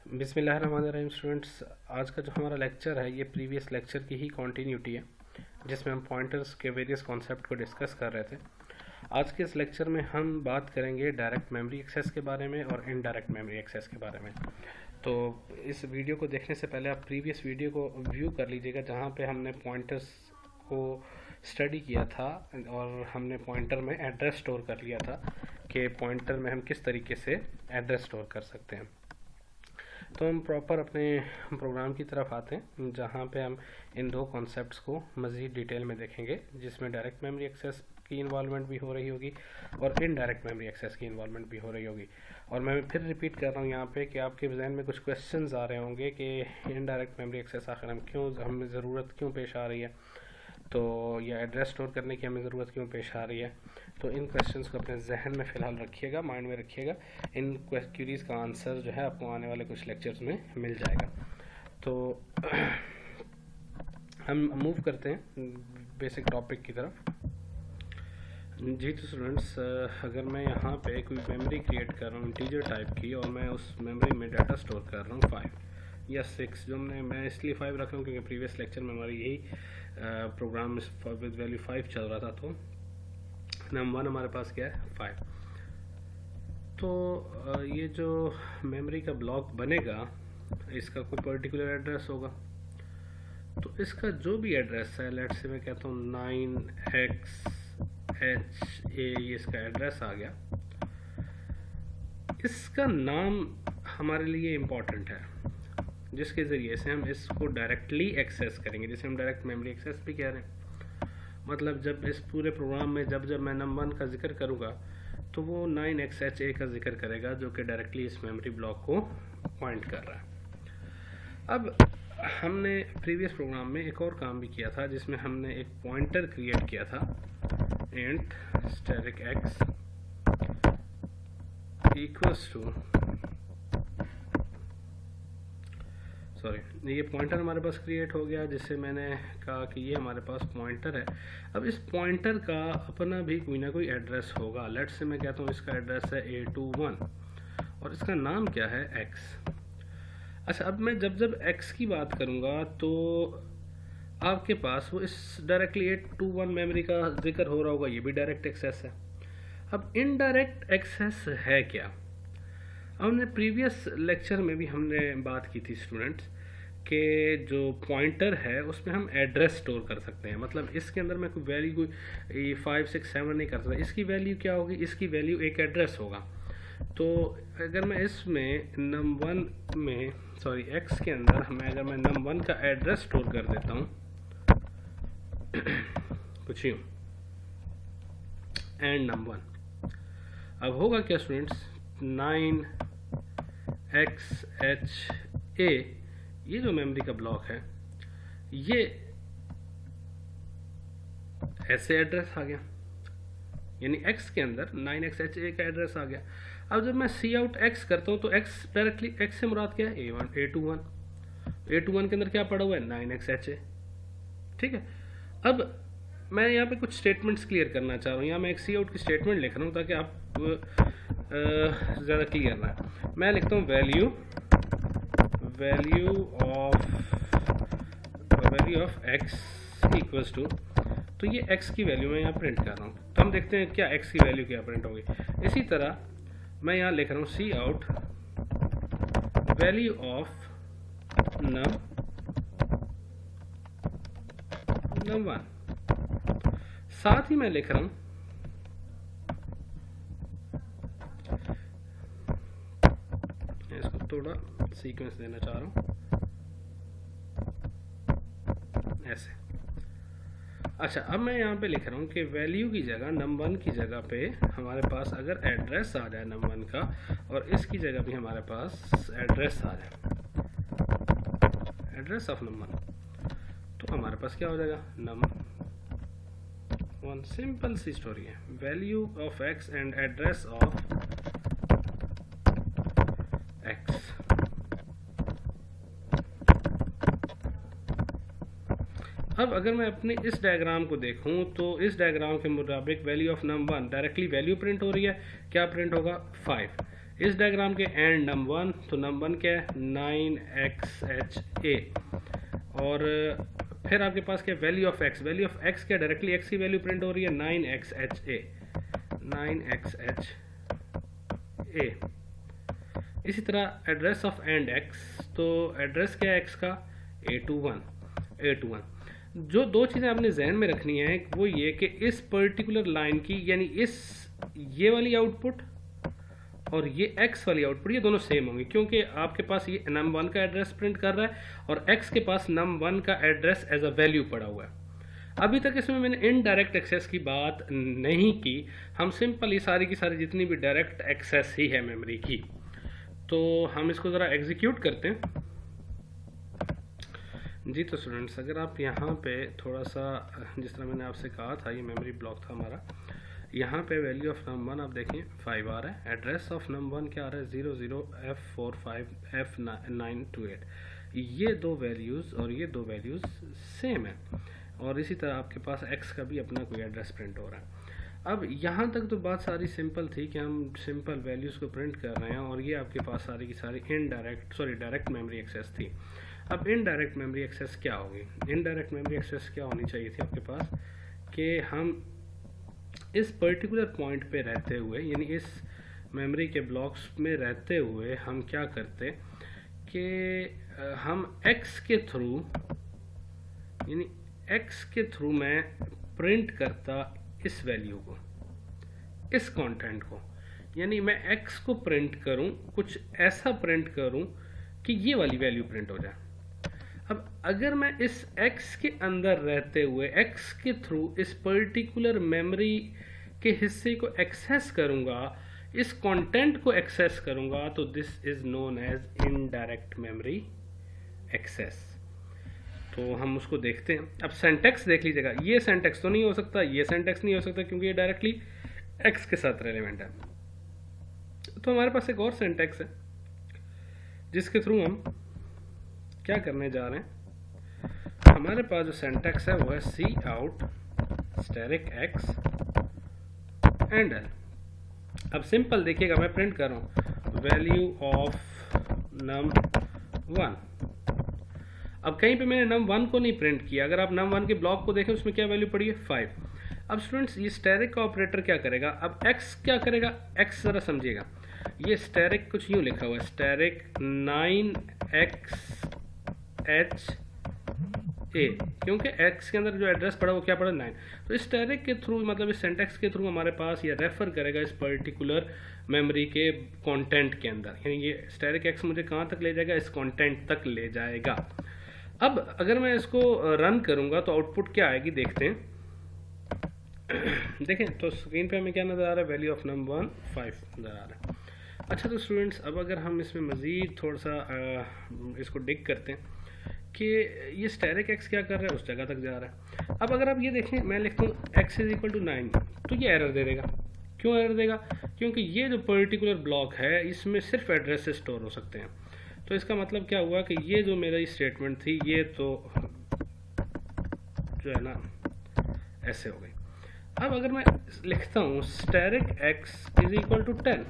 बिस्मिल्लाहिर्रहमानिर्रहीम स्टूडेंट्स, आज का जो हमारा लेक्चर है ये प्रीवियस लेक्चर की ही कंटिन्यूटी है जिसमें हम पॉइंटर्स के वेरियस कॉन्सेप्ट को डिस्कस कर रहे थे। आज के इस लेक्चर में हम बात करेंगे डायरेक्ट मेमोरी एक्सेस के बारे में और इनडायरेक्ट मेमोरी एक्सेस के बारे में। तो इस वीडियो को देखने से पहले आप प्रीवियस वीडियो को व्यू कर लीजिएगा जहाँ पे हमने पॉइंटर्स को स्टडी किया था और हमने पॉइंटर में एड्रेस स्टोर कर लिया था कि पॉइंटर में हम किस तरीके से एड्रेस स्टोर कर सकते हैं। तो हम प्रॉपर अपने प्रोग्राम की तरफ आते हैं जहाँ पे हम इन दो कॉन्सेप्ट्स को मज़ीद डिटेल में देखेंगे, जिसमें डायरेक्ट मेमोरी एक्सेस की इन्वॉल्वमेंट भी हो रही होगी और इनडायरेक्ट मेमोरी एक्सेस की इन्वॉल्वमेंट भी हो रही होगी। और मैं फिर रिपीट कर रहा हूँ यहाँ पे कि आपके जहन में कुछ क्वेश्चंस आ रहे होंगे कि इनडायरेक्ट मेमोरी एक्सेस आखिर हमें ज़रूरत क्यों पेश आ रही है, तो या एड्रेस स्टोर करने की हमें ज़रूरत क्यों पेश आ रही है। तो इन क्वेश्चंस को अपने जहन में फ़िलहाल रखिएगा, माइंड में रखिएगा। इन क्यूरीज़ का आंसर जो है आपको आने वाले कुछ लेक्चर्स में मिल जाएगा। तो हम मूव करते हैं बेसिक टॉपिक की तरफ। जी तो स्टूडेंट्स, अगर मैं यहाँ पे कोई मेमोरी क्रिएट कर रहा हूँ इंटीजर टाइप की और मैं उस मेमोरी में डाटा स्टोर कर रहा हूँ 5 या 6, जो मैं इसलिए 5 रख रहा हूँ क्योंकि प्रीवियस लेक्चर में हमारी यही प्रोग्राम विद वैल्यू 5 चल रहा था। तो नंबर 1 हमारे पास क्या है 5। तो ये जो मेमोरी का ब्लॉक बनेगा इसका कोई पर्टिकुलर एड्रेस होगा। तो इसका जो भी एड्रेस है, लेट्स से मैं कहता हूँ 9XHA, ये इसका एड्रेस आ गया। इसका नाम हमारे लिए इम्पॉर्टेंट है जिसके ज़रिए से हम इसको डायरेक्टली एक्सेस करेंगे, जिसे हम डायरेक्ट मेमोरी एक्सेस भी कह रहे हैं। मतलब जब इस पूरे प्रोग्राम में जब मैं नंबर 1 का जिक्र करूँगा तो वो 9XHA का जिक्र करेगा जो कि डायरेक्टली इस मेमोरी ब्लॉक को पॉइंट कर रहा है। अब हमने प्रीवियस प्रोग्राम में एक और काम भी किया था जिसमें हमने एक पॉइंटर क्रिएट किया था, int static x equals to, ये पॉइंटर हमारे पास क्रिएट हो गया जिससे मैंने कहा कि ये हमारे पास पॉइंटर है। अब इस पॉइंटर का अपना भी कोई ना कोई एड्रेस होगा। लेट्स से मैं कहता हूँ इसका एड्रेस है A21 और इसका नाम क्या है x। अच्छा, अब मैं जब x की बात करूँगा तो आपके पास वो इस डायरेक्टली A21 मेमोरी का जिक्र हो रहा होगा, ये भी डायरेक्ट एक्सेस है। अब इनडायरेक्ट एक्सेस है क्या? हमने प्रीवियस लेक्चर में भी हमने बात की थी स्टूडेंट्स कि जो पॉइंटर है उसमें हम एड्रेस स्टोर कर सकते हैं। मतलब इसके अंदर मैं कोई वैल्यू 5, 6, 7 नहीं कर सकता। इसकी वैल्यू क्या होगी? इसकी वैल्यू एक एड्रेस होगा। तो अगर मैं इसमें num1 में x के अंदर अगर मैं num1 का एड्रेस स्टोर कर देता हूँ कुछ यूँ एंड num1, अब होगा क्या स्टूडेंट्स, 9XHA ये जो मेमोरी का ब्लॉक है ये ऐसे एड्रेस आ गया, यानी x के अंदर 9XHA का एड्रेस आ गया। अब जब मैं सी आउट x करता हूँ तो x डायरेक्टली x से मुराद क्या है, A21 के अंदर क्या पड़ा हुआ है 9XHA। ठीक है, अब मैं यहाँ पे कुछ स्टेटमेंट्स क्लियर करना चाह रहा हूँ। यहाँ मैं एक सी आउट की स्टेटमेंट लिख रहा हूँ ताकि आप ज़्यादा क्लियर ना है। मैं लिखता हूँ value of x equals to, तो ये x की वैल्यू मैं यहाँ प्रिंट कर रहा हूँ। तो हम देखते हैं क्या x की वैल्यू क्या प्रिंट होगी। इसी तरह मैं यहाँ लिख रहा हूँ सी आउट वैल्यू ऑफ num1, साथ ही मैं लिख रहा हूँ इसको थोड़ा सीक्वेंस देना चाह रहा हूँ ऐसे। अच्छा, अब मैं यहाँ पे लिख रहा हूँ कि वैल्यू की जगह num1 की जगह पे हमारे पास अगर एड्रेस आ जाए num1 का और इसकी जगह भी हमारे पास एड्रेस आ जाए, एड्रेस ऑफ num1, तो हमारे पास क्या हो जाएगा num1। सिंपल सी स्टोरी है, value of x and address of x। अब अगर मैं अपने इस डायग्राम को देखूं तो इस डायग्राम के मुताबिक value of num1 directly value print हो रही है। क्या प्रिंट होगा 5। इस डायग्राम के एंड num1, तो num1 क्या है 9xha, और फिर आपके पास क्या value of x, value of x क्या डायरेक्टली x की वैल्यू प्रिंट हो रही है 9xha, 9xha। इसी तरह एड्रेस ऑफ एंड x, तो एड्रेस क्या है x का A21। जो दो चीज़ें आपने जहन में रखनी है वो ये कि इस पर्टिकुलर लाइन की यानी ये वाली आउटपुट और ये x वाली आउटपुट ये दोनों सेम होंगी, क्योंकि आपके पास ये num1 का एड्रेस प्रिंट कर रहा है और x के पास num1 का एड्रेस एज अ वैल्यू पड़ा हुआ है। अभी तक इसमें मैंने इनडायरेक्ट एक्सेस की बात नहीं की, हम सिंपल ये सारी की सारी जितनी भी डायरेक्ट एक्सेस ही है मेमोरी की, तो हम इसको ज़रा एग्जीक्यूट करते हैं जी। तो स्टूडेंट्स, अगर आप यहाँ पे थोड़ा सा, जिस तरह मैंने आपसे कहा था ये मेमोरी ब्लॉक था हमारा, यहाँ पे वैल्यू ऑफ num1 आप देखें 5 आ रहा है, एड्रेस ऑफ num1 क्या आ रहा है 00F45F928। ये दो वैल्यूज़ और ये दो वैल्यूज़ सेम है, और इसी तरह आपके पास x का भी अपना कोई एड्रेस प्रिंट हो रहा है। अब यहाँ तक तो बात सारी सिंपल थी कि हम सिंपल वैल्यूज़ को प्रिंट कर रहे हैं, और ये आपके पास सारी की सारी डायरेक्ट मेमोरी एक्सेस थी। अब इनडायरेक्ट मेमोरी एक्सेस क्या होगी? इनडायरेक्ट मेमोरी एक्सेस क्या होनी चाहिए थी आपके पास कि हम इस पर्टिकुलर पॉइंट पे रहते हुए, यानी इस मेमोरी के ब्लॉक्स में रहते हुए हम क्या करते कि हम x के थ्रू मैं प्रिंट करता इस वैल्यू को, इस कंटेंट को, यानी मैं x को प्रिंट करूं, कुछ ऐसा प्रिंट करूं कि ये वाली वैल्यू प्रिंट हो जाए। अब अगर मैं इस x के अंदर रहते हुए x के थ्रू इस पर्टिकुलर मेमोरी के हिस्से को एक्सेस करूंगा, इस कंटेंट को एक्सेस करूंगा, तो this is known as indirect memory access. तो हम उसको देखते हैं। अब सिंटैक्स देख लीजिएगा, ये सिंटैक्स तो नहीं हो सकता, ये सिंटैक्स नहीं हो सकता, क्योंकि ये डायरेक्टली x के साथ रेलेवेंट है। तो हमारे पास एक और सिंटैक्स है जिसके थ्रू हम क्या करने जा रहे हैं। हमारे पास जो सिंटैक्स है वो है C out static x and l। अब सिंपल देखिएगा, मैं प्रिंट कर रहा हूँ वैल्यू ऑफ num1। अब कहीं पे मैंने num1 को नहीं प्रिंट किया, अगर आप num1 के ब्लॉक को देखें उसमें क्या वैल्यू पड़ी है 5। अब स्टूडेंट्स, ये स्टैटिक का ऑपरेटर क्या करेगा? अब x क्या करेगा? x जरा समझिएगा, ये स्टैटिक कुछ यूँ लिखा हुआ है, स्टैटिक 9xha, क्योंकि x के अंदर जो एड्रेस पड़ा वो क्या पड़ा 9। तो इस स्टैटिक के थ्रू, मतलब इस सिंटैक्स के थ्रू हमारे पास ये रेफर करेगा इस पर्टिकुलर मेमोरी के कंटेंट के अंदर, यानी ये स्टैटिक x मुझे कहाँ तक ले जाएगा? इस कंटेंट तक ले जाएगा। अब अगर मैं इसको रन करूँगा तो आउटपुट क्या आएगी देखते हैं। देखें तो स्क्रीन पे हमें क्या नज़र आ रहा है? वैल्यू ऑफ num1 5 नज़र आ रहा है। अच्छा तो स्टूडेंट्स, अब अगर हम इसमें मज़ीद थोड़ा सा इसको डिग करते हैं कि ये स्टैटिक x क्या कर रहा है, उस जगह तक जा रहा है। अब अगर आप ये देखें, मैं लिखता हूँ x इज इक्वल टू 9, तो ये एरर दे देगा। क्यों एरर देगा? क्योंकि ये जो पर्टिकुलर ब्लॉक है इसमें सिर्फ एड्रेस स्टोर हो सकते हैं। तो इसका मतलब क्या हुआ कि ये जो मेरा स्टेटमेंट थी ये तो जो है ना ऐसे हो गई। अब अगर मैं लिखता हूँ static x is equal to 10,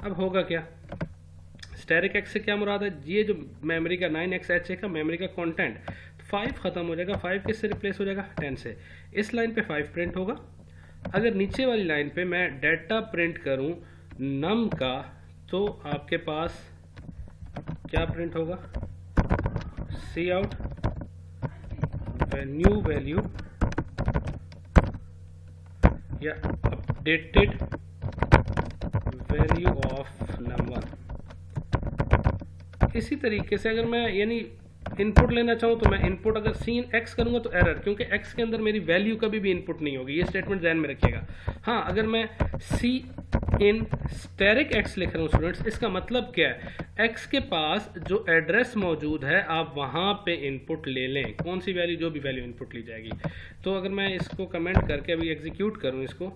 अब होगा क्या? स्टैटिक x से क्या मुराद है? ये जो मेमोरी का 9xha का मेमोरी का कंटेंट 5 ख़त्म हो जाएगा। 5 किससे रिप्लेस हो जाएगा? 10 से। इस लाइन पे 5 प्रिंट होगा। अगर नीचे वाली लाइन पे मैं डाटा प्रिंट करूं num का, तो आपके पास क्या प्रिंट होगा? सी आउट न्यू वैल्यू या अपडेटेड वैल्यू ऑफ num1। इसी तरीके से अगर मैं यानी इनपुट लेना चाहूँ तो मैं इनपुट अगर सी इन एक्स करूँगा तो एरर, क्योंकि एक्स के अंदर मेरी वैल्यू कभी भी इनपुट नहीं होगी। ये स्टेटमेंट ध्यान में रखिएगा। हाँ, अगर मैं सी इन स्टैटिक एक्स लिख रहा हूँ स्टूडेंट्स, इसका मतलब क्या है? एक्स के पास जो एड्रेस मौजूद है आप वहाँ पे इनपुट ले लें, कौन सी वैल्यू, जो भी वैल्यू इनपुट ली जाएगी। तो अगर मैं इसको कमेंट करके अभी एग्जीक्यूट करूँ इसको,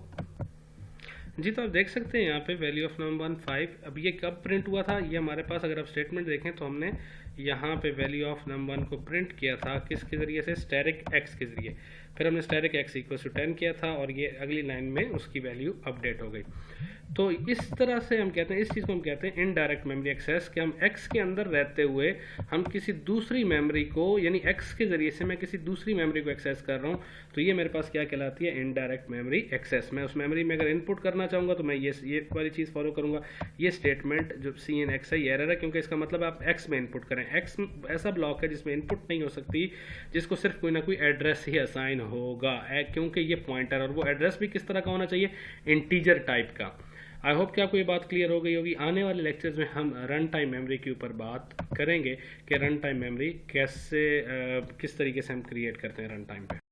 जी, तो आप देख सकते हैं यहाँ पे वैल्यू ऑफ नम 5। अब ये कब प्रिंट हुआ था, ये हमारे पास अगर आप स्टेटमेंट देखें तो हमने यहाँ पे वैल्यू ऑफ नम 1 को प्रिंट किया था किसके ज़रिए से, स्टैटिक एक्स के ज़रिए। फिर हमने स्टैटिक एक्स इक्वल टू 10 किया था और ये अगली लाइन में उसकी वैल्यू अपडेट हो गई। तो इस तरह से हम कहते हैं, इस चीज़ को हम कहते हैं इनडायरेक्ट मेमोरी एक्सेस, कि हम एक्स के अंदर रहते हुए हम किसी दूसरी मेमोरी को, यानी एक्स के ज़रिए से मैं किसी दूसरी मेमोरी को एक्सेस कर रहा हूँ, तो ये मेरे पास क्या कहलाती है, इनडायरेक्ट मेमोरी एक्सेस। मैं उस मेमोरी में अगर इनपुट करना चाहूँगा तो मैं ये वाली चीज़ फॉलो करूँगा। ये स्टेटमेंट जो सी इन एक्स है ये एरर है, क्योंकि इसका मतलब आप एक्स में इनपुट करें। एक्स ऐसा ब्लॉक है जिसमें इनपुट नहीं हो सकती, जिसको सिर्फ कोई ना कोई एड्रेस ही असाइन होगा, क्योंकि ये पॉइंटर, और वो एड्रेस भी किस तरह का होना चाहिए, इंटीजर टाइप का। आई होप कि आपको ये बात क्लियर हो गई होगी। आने वाले लेक्चर्स में हम रन टाइम मेमोरी के ऊपर बात करेंगे कि रन टाइम मेमोरी कैसे किस तरीके से हम क्रिएट करते हैं रन टाइम पे।